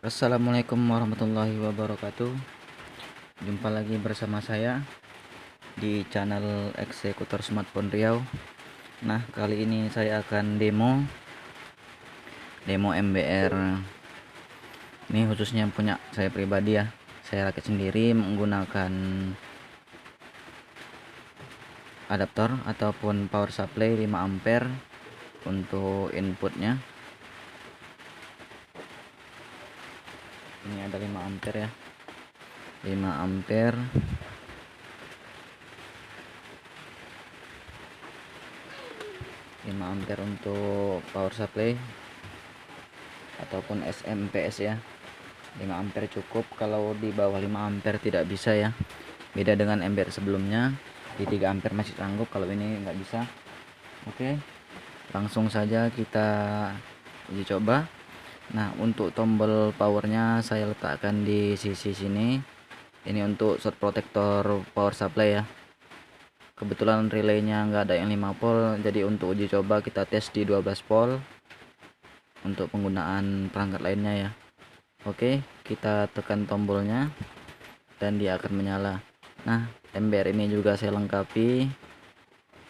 Assalamualaikum warahmatullahi wabarakatuh. Jumpa lagi bersama saya di channel Eksekutor Smartphone Riau. Nah, kali ini saya akan demo MBR. Ini khususnya punya saya pribadi ya. Saya rakit sendiri menggunakan adaptor ataupun power supply 5 ampere untuk inputnya. Ini ada 5 ampere ya. 5 ampere. Untuk power supply ataupun SMPS ya. 5 ampere cukup, kalau di bawah 5 ampere tidak bisa ya. Beda dengan MBR sebelumnya, di 3 ampere masih sanggup, kalau ini nggak bisa. Oke, langsung saja kita uji coba. Nah, untuk tombol powernya saya letakkan di sisi sini. Ini untuk short protector power supply ya. Kebetulan relaynya nggak ada yang 5 volt, jadi untuk uji coba kita tes di 12 volt untuk penggunaan perangkat lainnya ya. Oke, kita tekan tombolnya dan dia akan menyala. Nah, MBR ini juga saya lengkapi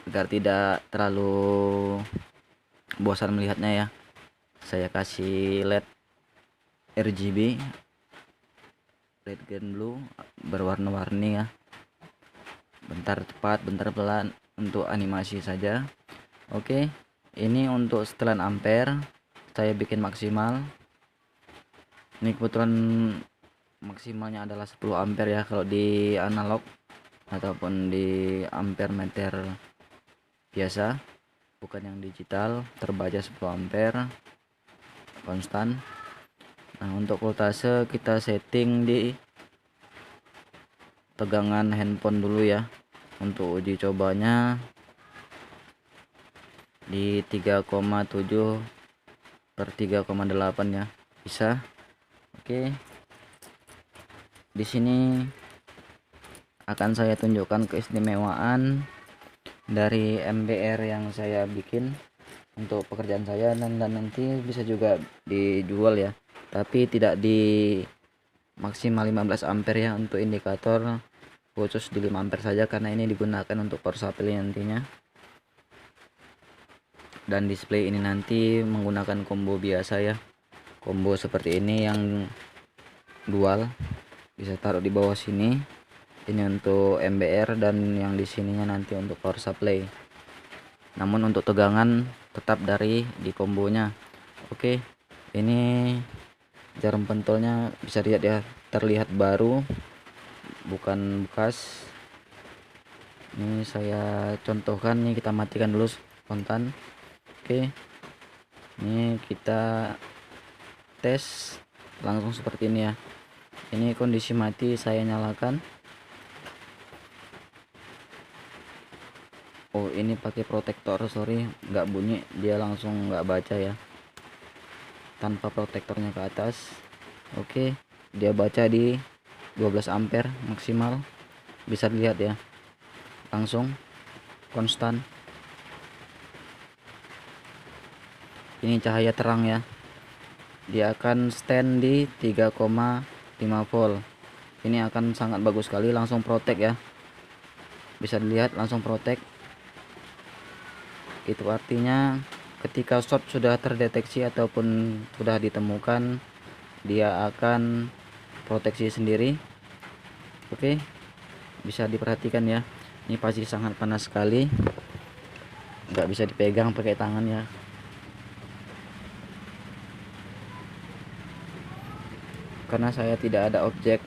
agar tidak terlalu bosan melihatnya ya. Saya kasih LED RGB, red, green, blue, berwarna-warni ya. Bentar cepat, bentar pelan, untuk animasi saja. Oke, ini untuk setelan ampere saya bikin maksimal. Ini kebetulan maksimalnya adalah 10 ampere ya, kalau di analog ataupun di ampere meter biasa, bukan yang digital, terbaca 10 ampere konstan. Nah, untuk voltase kita setting di tegangan handphone dulu ya. Untuk uji cobanya di 3,7 per 3,8 ya, bisa. Oke, di sini akan saya tunjukkan keistimewaan dari MBR yang saya bikin untuk pekerjaan saya, dan nanti bisa juga dijual ya, tapi tidak di maksimal 15 ampere ya. Untuk indikator khusus di 5 ampere saja, karena ini digunakan untuk power supply nantinya. Dan display ini nanti menggunakan combo biasa ya, combo seperti ini yang dual, bisa taruh di bawah sini. Ini untuk MBR dan yang di sininya nanti untuk power supply. Namun untuk tegangan tetap dari di kombonya. Oke, ini jarum pentolnya bisa lihat ya, terlihat baru, bukan bekas. Ini saya contohkan nih, kita matikan dulu spontan. Oke, ini kita tes langsung seperti ini ya. Ini kondisi mati, saya nyalakan. Oh, ini pakai protektor, sorry, nggak bunyi, dia langsung nggak baca ya, tanpa protektornya ke atas. Oke, dia baca di 12 ampere maksimal, bisa dilihat ya, langsung konstan. Ini cahaya terang ya, dia akan stand di 3,5 volt. Ini akan sangat bagus sekali, langsung protek ya, bisa dilihat langsung protek. Itu artinya ketika short sudah terdeteksi ataupun sudah ditemukan, dia akan proteksi sendiri. Oke, bisa diperhatikan ya, ini pasti sangat panas sekali, nggak bisa dipegang pakai tangan ya. Karena saya tidak ada objek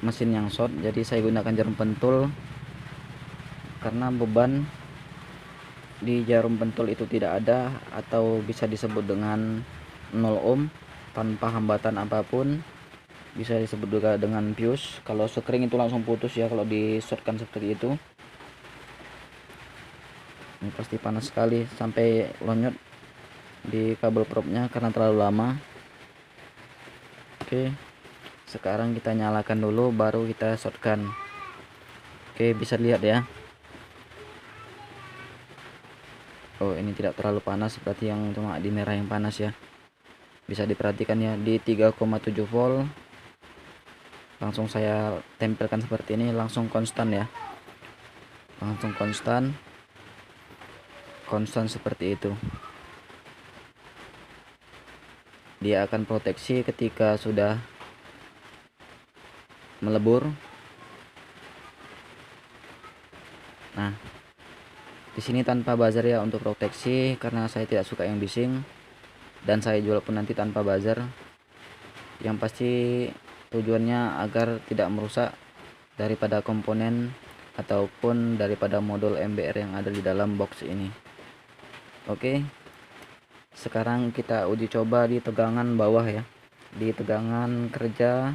mesin yang short, jadi saya gunakan jarum pentul, karena beban di jarum pentul itu tidak ada, atau bisa disebut dengan 0 ohm tanpa hambatan apapun. Bisa disebut juga dengan fuse. Kalau sekering itu langsung putus ya, kalau di shortkan seperti itu. Ini pasti panas sekali, sampai lonyot di kabel propnya karena terlalu lama. Oke, sekarang kita nyalakan dulu, baru kita shortkan. Oke, bisa lihat ya. Oh, ini tidak terlalu panas, berarti yang cuma di merah yang panas ya. Bisa diperhatikan ya, di 3,7 volt langsung saya tempelkan seperti ini, langsung konstan ya, langsung konstan seperti itu. Dia akan proteksi ketika sudah melebur. Nah, di sini tanpa buzzer ya untuk proteksi, karena saya tidak suka yang bising, dan saya jual pun nanti tanpa buzzer. Yang pasti tujuannya agar tidak merusak daripada komponen ataupun daripada modul MBR yang ada di dalam box ini. Oke, sekarang kita uji coba di tegangan bawah ya, di tegangan kerja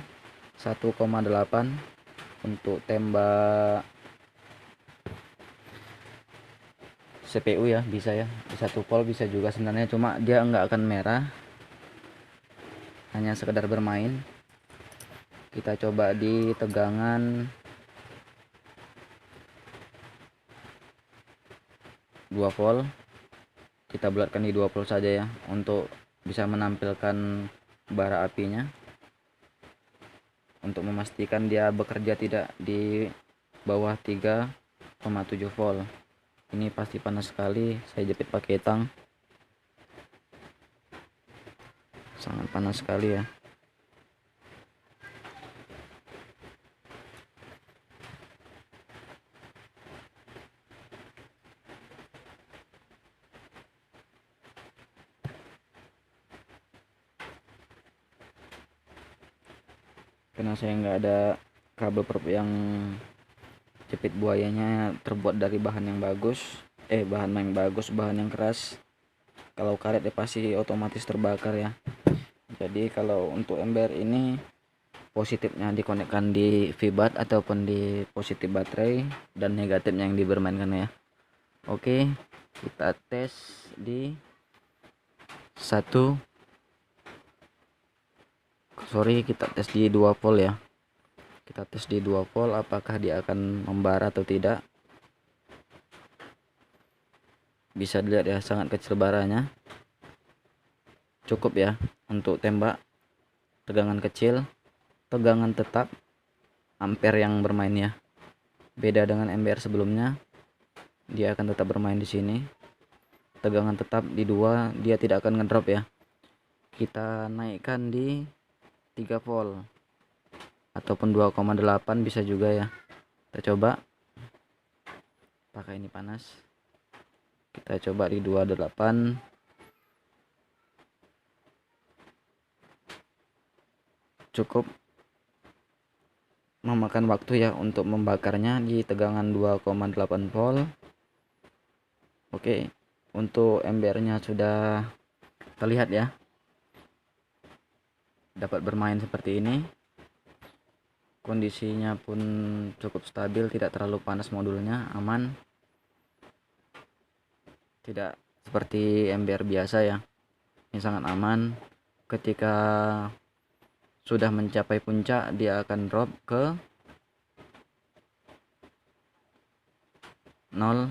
1,8 untuk tembak CPU ya, bisa ya, di 1 volt bisa juga sebenarnya, cuma dia nggak akan merah, hanya sekedar bermain. Kita coba di tegangan 2 volt, kita bulatkan di 2 volt saja ya, untuk bisa menampilkan bara apinya, untuk memastikan dia bekerja tidak di bawah 3,7 volt. Ini pasti panas sekali, saya jepit pakai tang, sangat panas sekali ya. Karena saya nggak ada kabel prop yang jepit buayanya terbuat dari bahan yang bagus, bahan yang keras. Kalau karet ya pasti otomatis terbakar ya. Jadi kalau untuk ember ini positifnya dikonekkan di vibat ataupun di positif baterai, dan negatifnya yang dibermainkan ya. Oke, kita tes di kita tes di 2 volt ya. Kita tes di 2 volt apakah dia akan membara atau tidak. Bisa dilihat ya, sangat kecil baranya, cukup ya untuk tembak. Tegangan kecil, tegangan tetap, ampere yang bermain ya. Beda dengan MBR sebelumnya, dia akan tetap bermain di sini. Tegangan tetap di 2, dia tidak akan ngedrop ya. Kita naikkan di 3 volt ataupun 2,8 bisa juga ya. Kita coba pakai ini panas. Kita coba di 28. Cukup memakan waktu ya untuk membakarnya di tegangan 2,8 volt. Oke, untuk MBR-nya sudah terlihat ya, dapat bermain seperti ini. Kondisinya pun cukup stabil, tidak terlalu panas modulnya, aman, tidak seperti MBR biasa ya. Ini sangat aman. Ketika sudah mencapai puncak, dia akan drop ke 0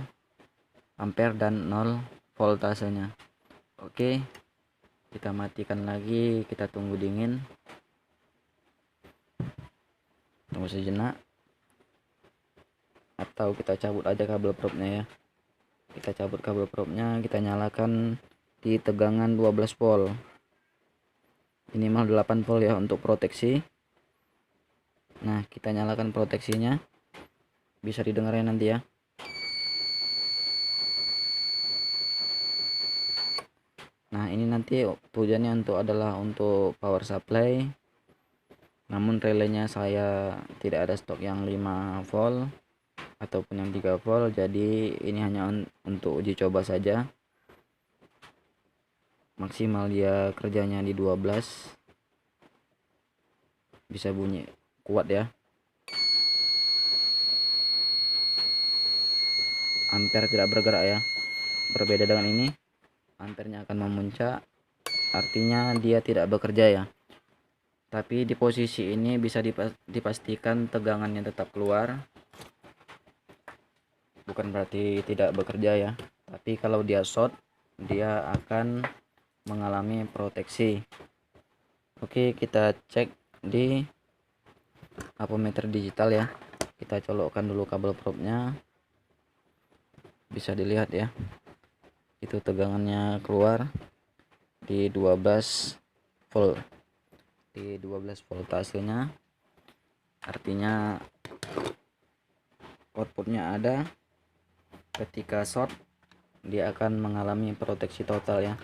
ampere dan 0 voltasenya. Oke, kita matikan lagi, kita tunggu dingin, tunggu sejenak, atau kita cabut aja kabel propnya ya. Kita cabut kabel propnya, kita nyalakan di tegangan 12 volt, minimal 8 volt ya untuk proteksi. Nah, kita nyalakan proteksinya, bisa didengarnya nanti ya. Nah, ini nanti tujuannya adalah untuk power supply, namun relaynya saya tidak ada stok yang 5 volt ataupun yang 3 volt, jadi ini hanya untuk uji coba saja. Maksimal dia kerjanya di 12, bisa bunyi kuat ya. Ampere tidak bergerak ya, berbeda dengan ini, ampernya akan memuncak, artinya dia tidak bekerja ya. Tapi di posisi ini bisa dipastikan tegangannya tetap keluar, bukan berarti tidak bekerja ya. Tapi kalau dia short, dia akan mengalami proteksi. Oke, kita cek di ampermeter digital ya. Kita colokkan dulu kabel probnya. Bisa dilihat ya, itu tegangannya keluar di 12 volt, di 12 voltasenya, artinya outputnya ada. Ketika short dia akan mengalami proteksi total ya.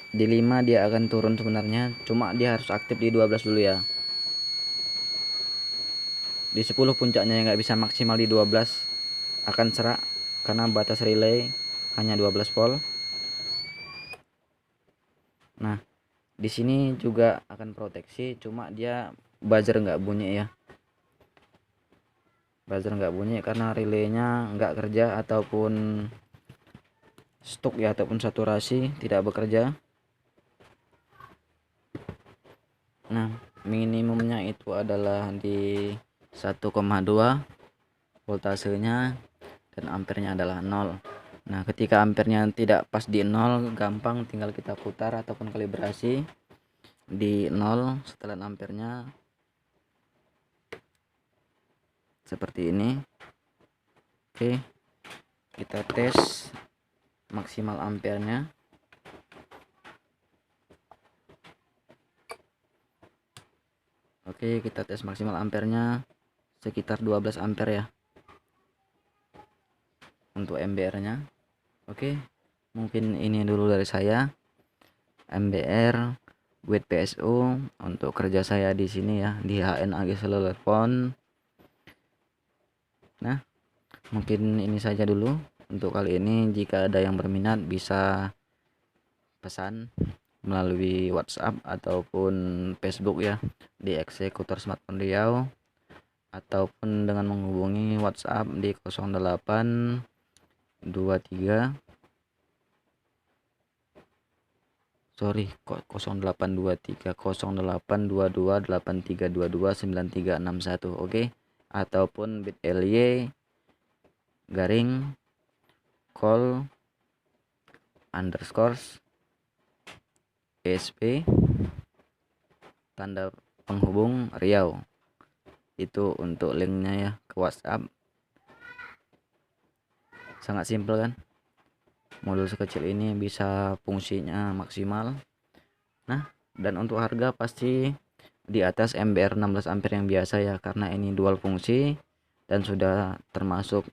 Di 5 dia akan turun sebenarnya, cuma dia harus aktif di 12 dulu ya. Di 10 puncaknya yang nggak bisa maksimal di 12 akan serak karena batas relay hanya 12 volt. Nah, di sini juga akan proteksi, cuma dia buzzer nggak bunyi ya. Buzzer nggak bunyi karena relaynya nggak kerja ataupun stuk ya, ataupun saturasi tidak bekerja. Nah, minimumnya itu adalah di 1,2 voltasenya dan ampernya adalah 0. Nah, ketika ampernya tidak pas di 0, gampang tinggal kita putar ataupun kalibrasi di 0 setelan ampernya seperti ini. Oke, kita tes maksimal ampernya. Oke, kita tes maksimal ampernya sekitar 12 ampere ya untuk MBR-nya. Oke, mungkin ini dulu dari saya, MBR with PSU untuk kerja saya di sini ya, di HNAG Cellular Phone. Nah, mungkin ini saja dulu untuk kali ini. Jika ada yang berminat bisa pesan melalui WhatsApp ataupun Facebook ya, di Eksekutor Smartphone Riau, ataupun dengan menghubungi WhatsApp di 0823 0822832283229361. Oke, ataupun bit.ly garing call underscore ESP tanda penghubung Riau. Itu untuk linknya ya ke WhatsApp. Sangat simpel kan, modul sekecil ini bisa fungsinya maksimal. Nah, dan untuk harga pasti di atas MBR 16 ampere yang biasa ya, karena ini dual fungsi dan sudah termasuk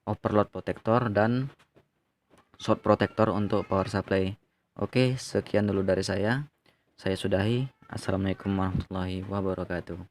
overload protector dan short protector untuk power supply. Oke, sekian dulu dari saya sudahi. Assalamualaikum warahmatullahi wabarakatuh.